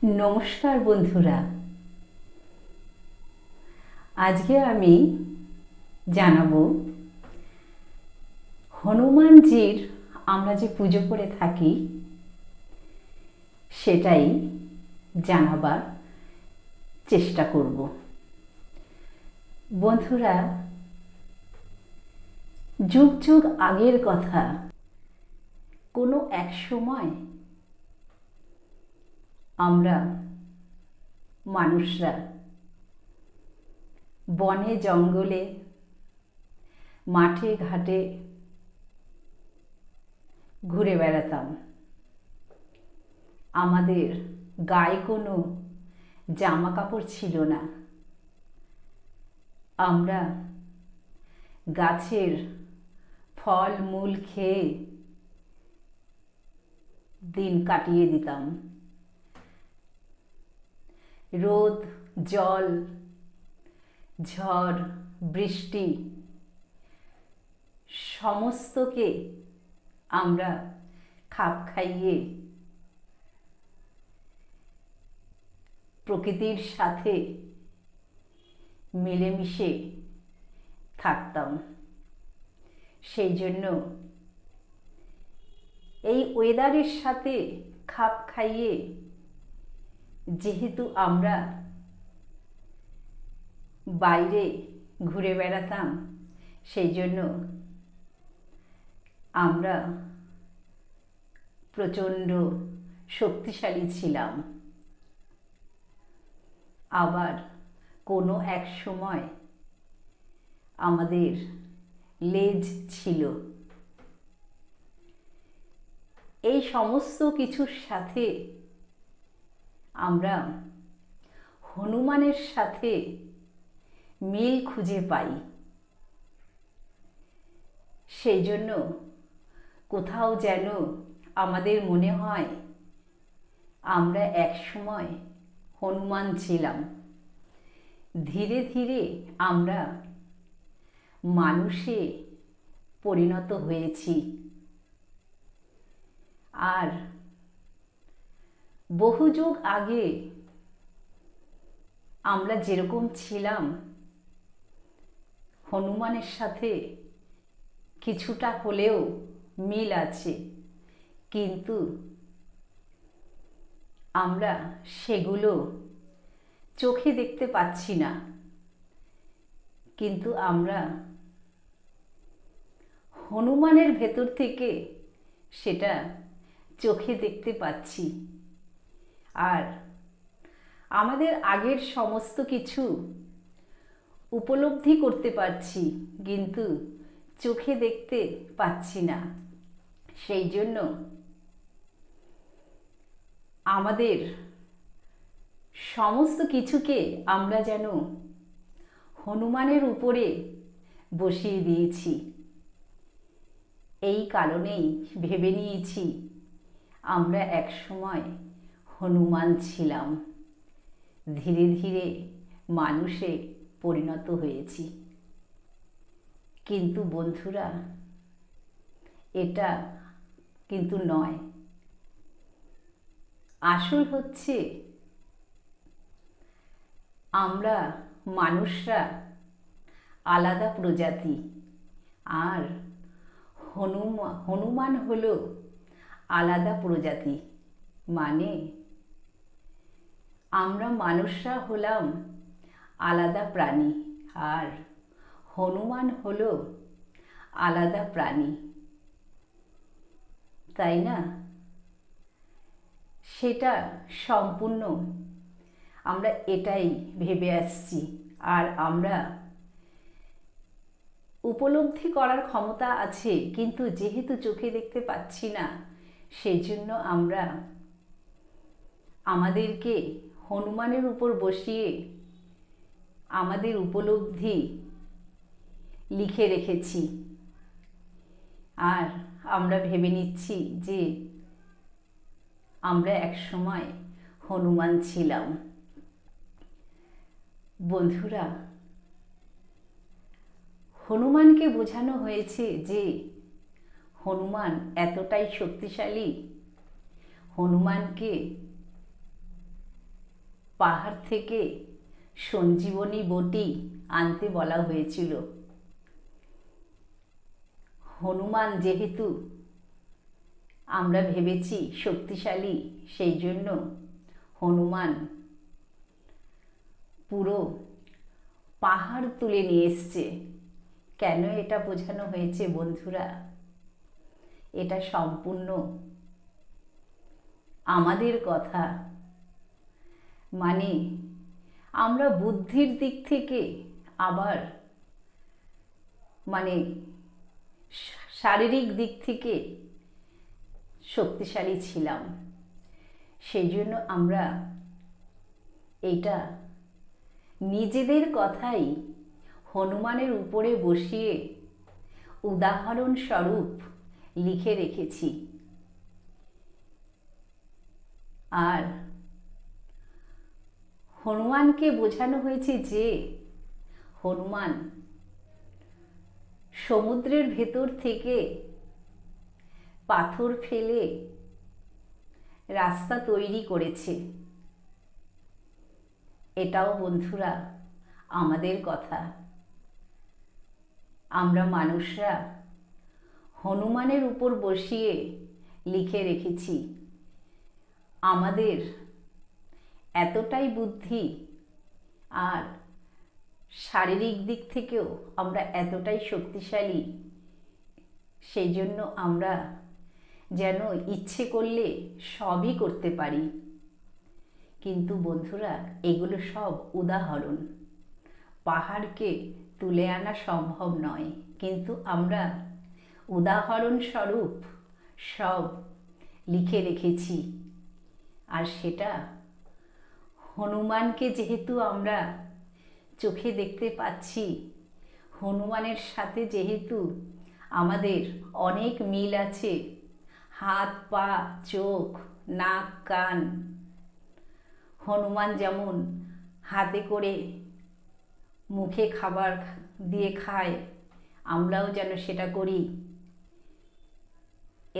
নমস্কার বন্ধুরা, আজকে আমি জানাবো হনুমানজির আমরা যে পুজো করে থাকি সেটাই জানাবার চেষ্টা করব। বন্ধুরা, যুগ যুগ আগের কথা, কোনো এক সময় আমরা মানুষরা বনে জঙ্গলে মাঠে ঘাটে ঘুরে বেড়াতাম। আমাদের গায়ে কোনো জামা কাপড় ছিল না। আমরা গাছের ফল মূল খেয়ে দিন কাটিয়ে দিতাম। রোদ, জল, ঝড়, বৃষ্টি সমস্তকে আমরা খাপ খাইয়ে প্রকৃতির সাথে মিলেমিশে থাকতাম। সেই জন্য এই ওয়েদারের সাথে খাপ খাইয়ে যেহেতু আমরা বাইরে ঘুরে বেড়াতাম, সেই জন্য আমরা প্রচণ্ড শক্তিশালী ছিলাম। আবার কোনো এক সময় আমাদের লেজ ছিল। এই সমস্ত কিছুর সাথে আমরা হনুমানের সাথে মিল খুঁজে পাই। সেই জন্য কোথাও যেন আমাদের মনে হয় আমরা এক সময় হনুমান ছিলাম। ধীরে ধীরে আমরা মানুষে পরিণত হয়েছি। আর বহু যুগ আগে আমরা যেরকম ছিলাম, হনুমানের সাথে কিছুটা হলেও মিল আছে, কিন্তু আমরা সেগুলো চোখে দেখতে পাচ্ছি না। কিন্তু আমরা হনুমানের ভেতর থেকে সেটা চোখে দেখতে পাচ্ছি। আর আমাদের আগের সমস্ত কিছু উপলব্ধি করতে পারছি, কিন্তু চোখে দেখতে পাচ্ছি না। সেই জন্য আমাদের সমস্ত কিছুকে আমরা যেন হনুমানের উপরে বসিয়ে দিয়েছি। এই কারণেই ভেবে নিয়েছি আমরা এক সময় হনুমান ছিলাম। ধীরে ধীরে মানুষে পরিণত হয়েছি। কিন্তু বন্ধুরা, এটা কিন্তু নয়। আসল হচ্ছে আমরা মানুষরা আলাদা প্রজাতি, আর হনুমান হলো আলাদা প্রজাতি। মানে আমরা মানুষরা হলাম আলাদা প্রাণী, আর হনুমান হলো আলাদা প্রাণী, তাই না? সেটা সম্পূর্ণ আমরা এটাই ভেবে আসছি। আর আমরা উপলব্ধি করার ক্ষমতা আছে, কিন্তু যেহেতু চোখে দেখতে পাচ্ছি না, সেই জন্য আমরা আমাদেরকে হনুমানের উপর বসিয়ে আমাদের উপলব্ধি লিখে রেখেছি। আর আমরা ভেবে নিচ্ছি যে আমরা এক সময় হনুমান ছিলাম। বন্ধুরা, হনুমানকে বোঝানো হয়েছে যে হনুমান এতটাই শক্তিশালী, হনুমানকে পাহাড় থেকে সঞ্জীবনী বটি আনতে বলা হয়েছিল। হনুমান যেহেতু আমরা ভেবেছি শক্তিশালী, সেই জন্য হনুমান পুরো পাহাড় তুলে নিয়ে এসছে। কেন এটা বোঝানো হয়েছে বন্ধুরা? এটা সম্পূর্ণ আমাদের কথা। মানে আমরা বুদ্ধির দিক থেকে আবার মানে শারীরিক দিক থেকে শক্তিশালী ছিলাম, সেই জন্য আমরা এটা নিজেদের কথাই হনুমানের উপরে বসিয়ে উদাহরণস্বরূপ লিখে রেখেছি। আর হনুমানকে বোঝানো হয়েছে যে হনুমান সমুদ্রের ভেতর থেকে পাথর ফেলে রাস্তা তৈরি করেছে। এটাও বন্ধুরা আমাদের কথা। আমরা মানুষরা হনুমানের উপর বসিয়ে লিখে রেখেছি আমাদের এতটাই বুদ্ধি, আর শারীরিক দিক থেকেও আমরা এতটাই শক্তিশালী, সেই জন্য আমরা যেন ইচ্ছে করলে সবই করতে পারি। কিন্তু বন্ধুরা এগুলো সব উদাহরণ, পাহাড়কে তুলে আনা সম্ভব নয়, কিন্তু আমরা উদাহরণস্বরূপ সব লিখে রেখেছি। আর সেটা হনুমানকে যেহেতু আমরা চোখে দেখতে পাচ্ছি, হনুমানের সাথে যেহেতু আমাদের অনেক মিল আছে, হাত পা চোখ নাক কান, হনুমান যেমন হাতে করে মুখে খাবার দিয়ে খায়, আমরাও যেন সেটা করি।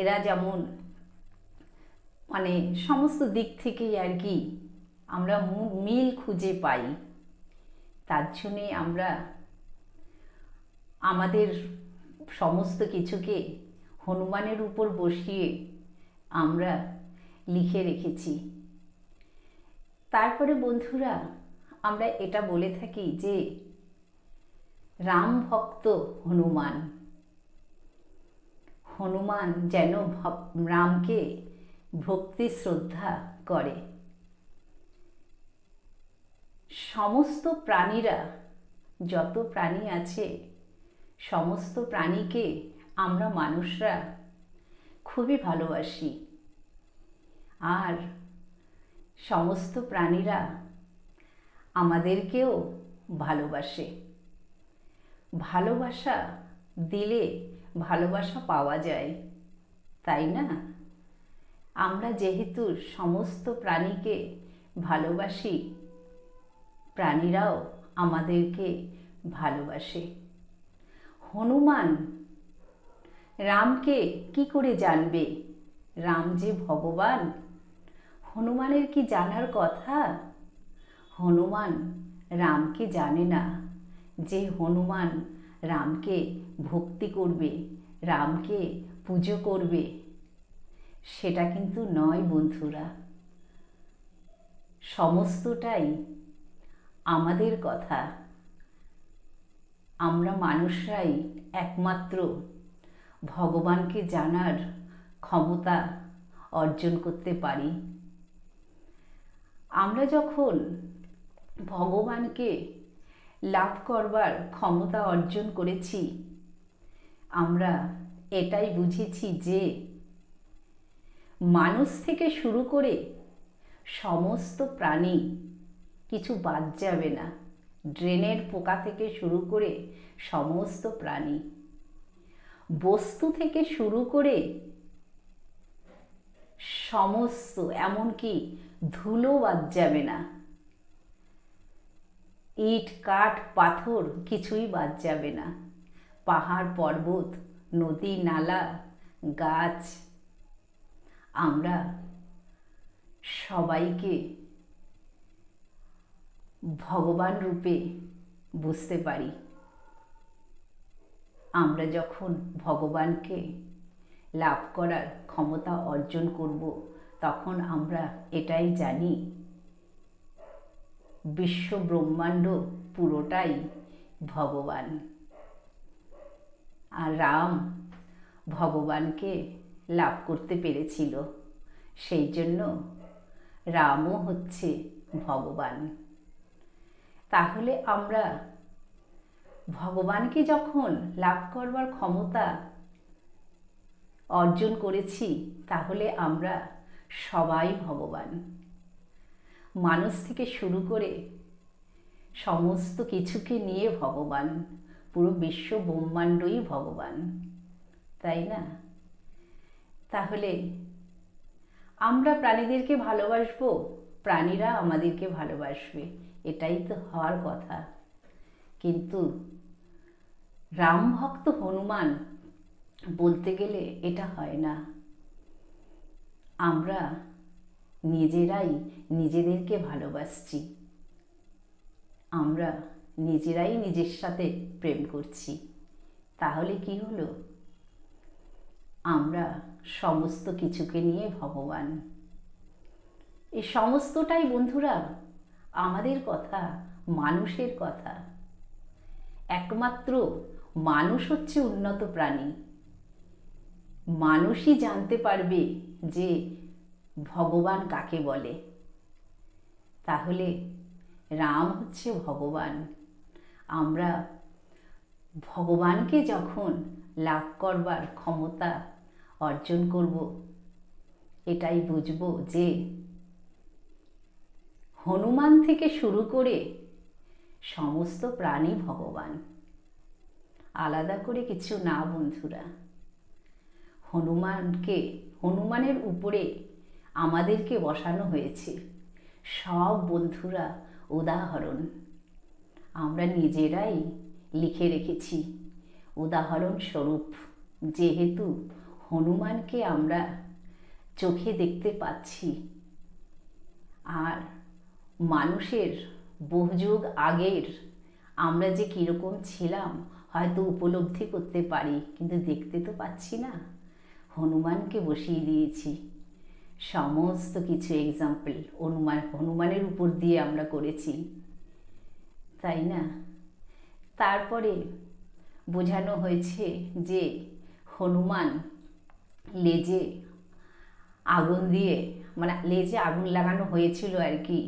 এরা যেমন মানে সমস্ত দিক থেকেই আর কি আমরা মিল খুঁজে পাই। তার জন্যে আমরা আমাদের সমস্ত কিছুকে হনুমানের উপর বসিয়ে আমরা লিখে রেখেছি। তারপরে বন্ধুরা আমরা এটা বলে থাকি যে রাম ভক্ত হনুমান, হনুমান যেন রামকে ভক্তি শ্রদ্ধা করে। সমস্ত প্রাণীরা, যত প্রাণী আছে সমস্ত প্রাণীকে আমরা মানুষরা খুবই ভালোবাসি, আর সমস্ত প্রাণীরা আমাদেরকেও ভালোবাসে। ভালোবাসা দিলে ভালোবাসা পাওয়া যায়, তাই না? আমরা যেহেতু সমস্ত প্রাণীকে ভালোবাসি, প্রাণীরাও আমাদেরকে ভালোবাসে। হনুমান রামকে কি করে জানবে? রাম যে ভগবান, হনুমানের কি জানার কথা? হনুমান রামকে জানে না যে হনুমান রামকে ভক্তি করবে, রামকে পুজো করবে, সেটা কিন্তু নয় বন্ধুরা। সমস্তটাই আমাদের কথা। আমরা মানুষরাই একমাত্র ভগবানকে জানার ক্ষমতা অর্জন করতে পারি। আমরা যখন ভগবানকে লাভ করবার ক্ষমতা অর্জন করেছি, আমরা এটাই বুঝেছি যে মানুষ থেকে শুরু করে সমস্ত প্রাণী কিছু বাদ যাবে না। ড্রেনের পোকা থেকে শুরু করে সমস্ত প্রাণী, বস্তু থেকে শুরু করে সমস্ত, এমনকি ধুলো বাদ যাবে না। ইট কাঠ পাথর কিছুই বাদ যাবে না। পাহাড় পর্বত নদী নালা গাছ, আমরা সবাইকে ভগবান রূপে বুঝতে পারি। আমরা যখন ভগবানকে লাভ করার ক্ষমতা অর্জন করব, তখন আমরা এটাই জানি বিশ্ব ব্রহ্মাণ্ড পুরোটাই ভগবান। আর রাম ভগবানকে লাভ করতে পেরেছিল, সেই জন্য রামও হচ্ছে ভগবান। তাহলে আমরা ভগবানকে যখন লাভ করবার ক্ষমতা অর্জন করেছি, তাহলে আমরা সবাই ভগবান। মানুষ থেকে শুরু করে সমস্ত কিছুকে নিয়ে ভগবান, পুরো বিশ্ব ব্রহ্মাণ্ডই ভগবান, তাই না? তাহলে আমরা প্রাণীদেরকে ভালোবাসবো, প্রাণীরা আমাদেরকে ভালোবাসবে, এটাই তো হওয়ার কথা। কিন্তু রাম ভক্ত হনুমান বলতে গেলে এটা হয় না। আমরা নিজেরাই নিজেদেরকে ভালোবাসছি, আমরা নিজেরাই নিজের সাথে প্রেম করছি। তাহলে কি হলো? আমরা সমস্ত কিছুকে নিয়ে ভগবান। এই সমস্তটাই বন্ধুরা আমাদের কথা, মানুষের কথা। একমাত্র মানুষ হচ্ছে উন্নত প্রাণী। মানুষই জানতে পারবে যে ভগবান কাকে বলে। তাহলে রাম হচ্ছে ভগবান। আমরা ভগবানকে যখন লাভ করবার ক্ষমতা অর্জন করব, এটাই বুঝব যে হনুমান থেকে শুরু করে সমস্ত প্রাণী ভগবান, আলাদা করে কিছু না বন্ধুরা। হনুমানের উপরে আমাদেরকে বসানো হয়েছে সব বন্ধুরা উদাহরণ। আমরা নিজেরাই লিখে রেখেছি উদাহরণস্বরূপ। যেহেতু হনুমানকে আমরা চোখে দেখতে পাচ্ছি, আর মানুষের বহুযুগ আগের আমরা যে কীরকম ছিলাম হয়তো উপলব্ধি করতে পারি, কিন্তু দেখতে তো পাচ্ছি না। হনুমানকে বসিয়ে দিয়েছি সমস্ত কিছু এক্সাম্পল, হনুমানের উপর দিয়ে আমরা করেছি, তাই না? তারপরে বোঝানো হয়েছে যে হনুমান লেজে আগুন দিয়ে, মানে লেজে আগুন লাগানো হয়েছিল আর কি,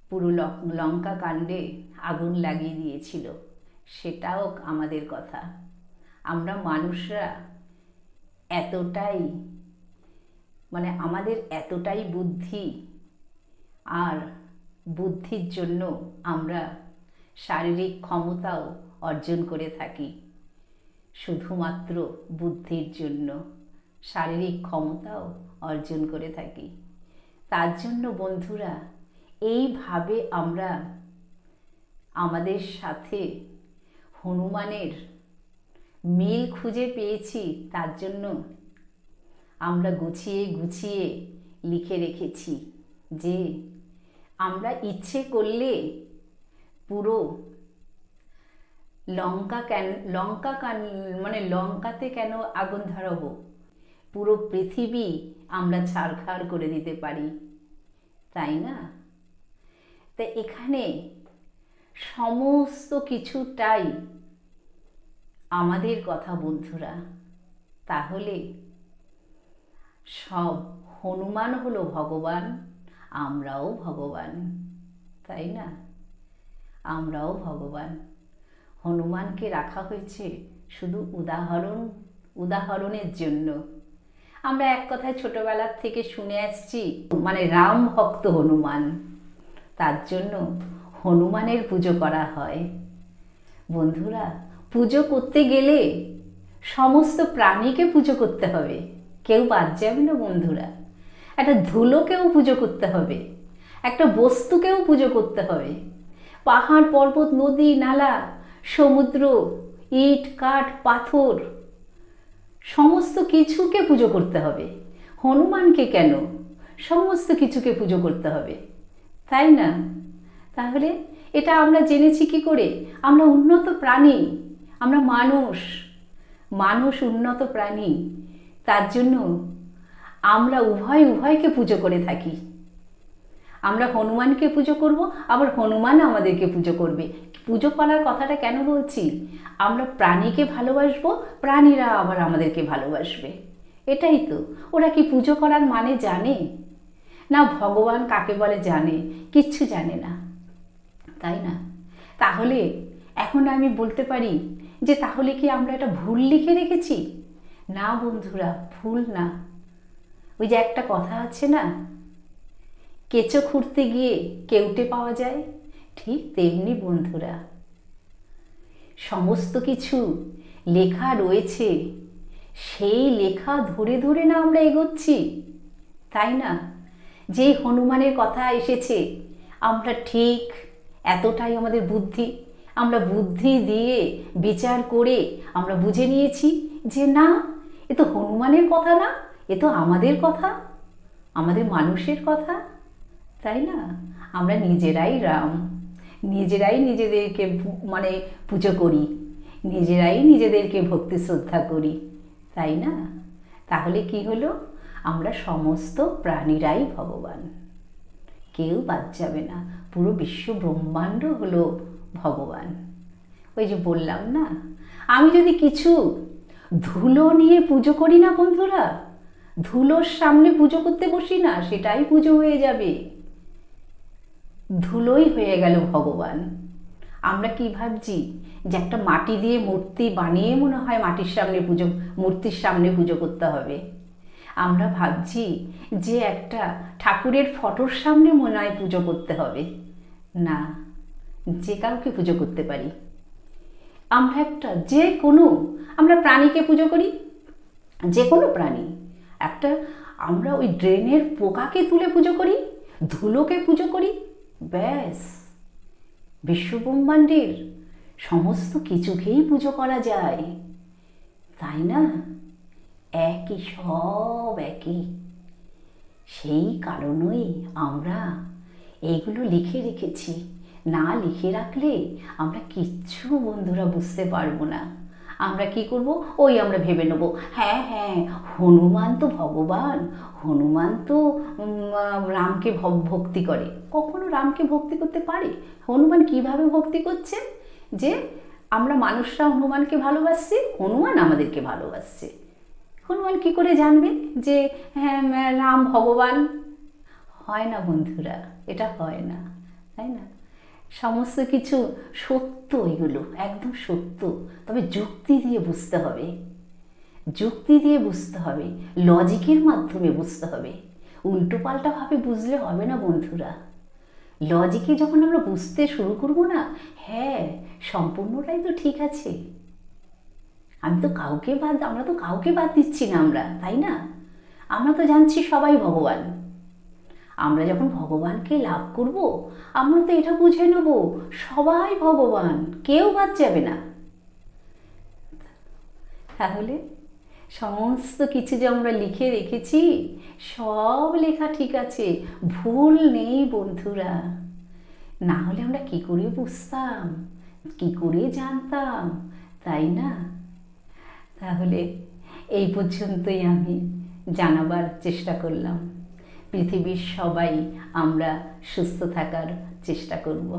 পুরো লঙ্কা কাণ্ডে আগুন লাগিয়ে দিয়েছিল। সেটাও আমাদের কথা। আমরা মানুষরা এতটাই, মানে আমাদের এতটাই বুদ্ধি, আর বুদ্ধির জন্য আমরা শারীরিক ক্ষমতাও অর্জন করে থাকি। শুধুমাত্র বুদ্ধির জন্য শারীরিক ক্ষমতাও অর্জন করে থাকি। তার জন্য বন্ধুরা এইভাবে আমরা আমাদের সাথে হনুমানের মিল খুঁজে পেয়েছি। তার জন্য আমরা গুছিয়ে গুছিয়ে লিখে রেখেছি যে আমরা ইচ্ছে করলে পুরো লঙ্কাতে কেন আগুন ধরাবো, পুরো পৃথিবী আমরা ছারখার করে দিতে পারি, তাই না? তা এখানে সমস্ত কিছুটাই আমাদের কথা বন্ধুরা। তাহলে সব হনুমান হলো ভগবান, আমরাও ভগবান, তাই না? আমরাও ভগবান। হনুমানকে রাখা হয়েছে শুধু উদাহরণের জন্য। আমরা এক কথায় ছোটবেলার থেকে শুনে আসছি, মানে রাম ভক্ত হনুমান, তার জন্য হনুমানের পুজো করা হয়। বন্ধুরা, পুজো করতে গেলে সমস্ত প্রাণীকে পুজো করতে হবে, কেউ বাদ যাবে না বন্ধুরা। একটা ধুলোকেও পুজো করতে হবে, একটা বস্তুকেও পুজো করতে হবে, পাহাড় পর্বত নদী নালা সমুদ্র ইট কাঠ পাথর সমস্ত কিছুকে পুজো করতে হবে। হনুমানকে কেন? সমস্ত কিছুকে পুজো করতে হবে, তাই না? তাহলে এটা আমরা জেনেছি কি করে? আমরা উন্নত প্রাণী, আমরা মানুষ, মানুষ উন্নত প্রাণী। তার জন্য আমরা উভয়কে পুজো করে থাকি। আমরা হনুমানকে পুজো করব, আবার হনুমান আমাদেরকে পুজো করবে। পুজো করার কথাটা কেন বলছি? আমরা প্রাণীকে ভালোবাসবো, প্রাণীরা আবার আমাদেরকে ভালোবাসবে। এটাই তো। ওরা কি পুজো করার মানে জানে? না ভগবান কাকে বলে জানে? কিচ্ছু জানে না, তাই না? তাহলে এখন আমি বলতে পারি যে তাহলে কি আমরা এটা ভুল লিখে রেখেছি? না বন্ধুরা, ভুল না। ওই যে একটা কথা আছে না, কেঁচো খুঁড়তে গিয়ে কেউটে পাওয়া যায়, ঠিক তেমনি বন্ধুরা সমস্ত কিছু লেখা রয়েছে, সেই লেখা ধরে ধরে না আমরা এগোচ্ছি, তাই না? যে হনুমানের কথা এসেছে, আমরা ঠিক এতটাই আমাদের বুদ্ধি, আমরা বুদ্ধি দিয়ে বিচার করে আমরা বুঝে নিয়েছি যে না, এ তো হনুমানের কথা না, এ তো আমাদের কথা, আমাদের মানুষের কথা, তাই না? আমরা নিজেরাই রাম, নিজেরাই নিজেদেরকে মানে পুজো করি, নিজেরাই নিজেদেরকে ভক্তি শ্রদ্ধা করি, তাই না? তাহলে কি হলো? আমরা সমস্ত প্রাণীরাই ভগবান, কেউ বাদ যাবে না। পুরো বিশ্ব ব্রহ্মাণ্ড হলো ভগবান। ওই যে বললাম না, আমি যদি কিছু ধুলো নিয়ে পুজো করি না বন্ধুরা, ধুলোর সামনে পুজো করতে বসি না, সেটাই পুজো হয়ে যাবে, ধুলোই হয়ে গেল ভগবান। আমরা কি ভাবছি যে একটা মাটি দিয়ে মূর্তি বানিয়ে মনে হয় মাটির সামনে পুজো, মূর্তির সামনে পুজো করতে হবে। আমরা ভাবছি যে একটা ঠাকুরের ফটোর সামনে মনে হয় পুজো করতে হবে। না, যে কাউকে পুজো করতে পারি। আমরা একটা যে কোনো, আমরা প্রাণীকে পুজো করি, যে কোনো প্রাণী। একটা আমরা ওই ড্রেনের পোকাকে তুলে পুজো করি, ধুলোকে পুজো করি, ব্যাস বিশ্বব্রহ্মাণ্ডের সমস্ত কিছুকেই পুজো করা যায়, তাই না? একই, সব একই। সেই কারণেই আমরা এইগুলো লিখে রেখেছি। না লিখে রাখলে আমরা কিচ্ছু বন্ধুরা বুঝতে পারবো না। আমরা কি করব? ওই আমরা ভেবে নেব, হ্যাঁ হ্যাঁ হনুমান তো ভগবান, হনুমান তো রামকে ভক্তি করে। কখনো রামকে ভক্তি করতে পারে? হনুমান কিভাবে ভক্তি করছে? যে আমরা মানুষরা হনুমানকে ভালোবাসছি, হনুমান আমাদেরকে ভালোবাসছে। হনুমান কি করে জানবে যে হ্যাঁ রাম ভগবান? হয় না বন্ধুরা, এটা হয় না, তাই না? সমস্ত কিছু সত্য, এগুলো একদম সত্য, তবে যুক্তি দিয়ে বুঝতে হবে, যুক্তি দিয়ে বুঝতে হবে, লজিকের মাধ্যমে বুঝতে হবে। উল্টো পাল্টাভাবে বুঝলে হবে না বন্ধুরা। লজিকে যখন আমরা বুঝতে শুরু করবো না, হ্যাঁ সম্পূর্ণটাই তো ঠিক আছে, আমরা তো কাউকে বাদ দিচ্ছি না আমরা, তাই না? আমরা তো জানছি সবাই ভগবান। আমরা যখন ভগবানকে লাভ করব, আমরা তো এটা বুঝে নেব সবাই ভগবান, কেউ বাদ যাবে না। তাহলে সমস্ত কিছু যে আমরা লিখে রেখেছি, সব লেখা ঠিক আছে, ভুল নেই বন্ধুরা। না হলে আমরা কি করে বুঝতাম, কি করে জানতাম, তাই না? তাহলে এই পর্যন্তই আমি জানাবার চেষ্টা করলাম। পৃথিবীর সবাই আমরা সুস্থ থাকার চেষ্টা করব।